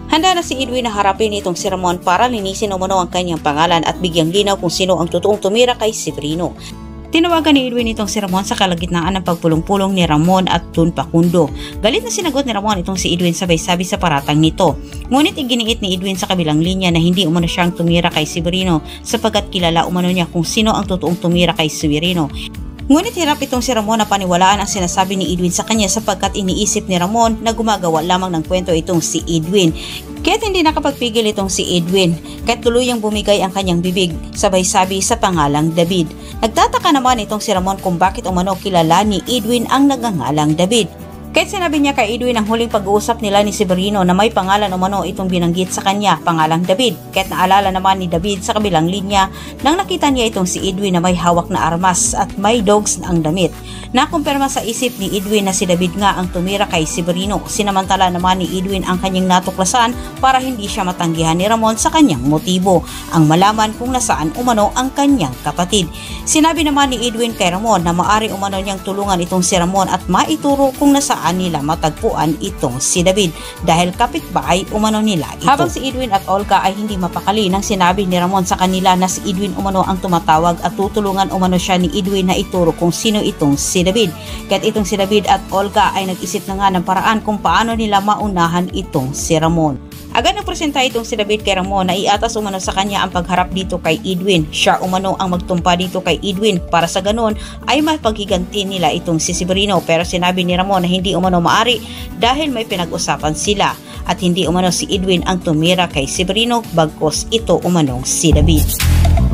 Handa na si Edwin na harapin itong si Ramon para linisin umano ang kanyang pangalan at bigyang linaw kung sino ang totoong tumira kay Severino. Tinawagan ni Edwin itong si Ramon sa kalagitnaan ng pagpulong-pulong ni Ramon at Don Facundo. Galit na sinagot ni Ramon itong si Edwin sabay sabi sa paratang nito. Ngunit iginiit ni Edwin sa kabilang linya na hindi umano siyang tumira kay Severino sapagkat kilala umano niya kung sino ang totoong tumira kay Severino. Ngunit hirap itong si Ramon na paniwalaan ang sinasabi ni Edwin sa kanya sapagkat iniisip ni Ramon na gumagawa lamang ng kwento itong si Edwin. Kaya't hindi nakapagpigil itong si Edwin kahit tuluyang bumigay ang kanyang bibig sabay sabi sa pangalang David. Nagtataka naman itong si Ramon kung bakit umano kilala ni Edwin ang nagngangalang David. Kahit sinabi niya kay Edwin ang huling pag-uusap nila ni Severino na may pangalan umano itong binanggit sa kanya, pangalang David. Kahit naalala naman ni David sa kabilang linya nang nakita niya itong si Edwin na may hawak na armas at may dogs na ang damit. Nakumpirma sa isip ni Edwin na si David nga ang tumira kay Severino. Sinamantala naman ni Edwin ang kanyang natuklasan para hindi siya matanggihan ni Ramon sa kanyang motibo, ang malaman kung nasaan umano ang kanyang kapatid. Sinabi naman ni Edwin kay Ramon na maari umano niyang tulungan itong si Ramon at maituro kung nasaan nila matagpuan itong si David dahil kapitbahay umano nila ito. Habang si Edwin at Olga ay hindi mapakali nang sinabi ni Ramon sa kanila na si Edwin umano ang tumatawag at tutulungan umano siya ni Edwin na ituro kung sino itong si David. Kaya't itong si David at Olga ay nag-isip na nga ng paraan kung paano nila maunahan itong si Ramon. Agad nagpresenta itong si David kay Ramon na iatas umano sa kanya ang pagharap dito kay Edwin. Siya umano ang magtumpa dito kay Edwin para sa ganon ay mapaghiganti nila itong si Severino, pero sinabi ni Ramon na hindi umano maari dahil may pinag-usapan sila at hindi umano si Edwin ang tumira kay Severino bagkos ito umanong si David.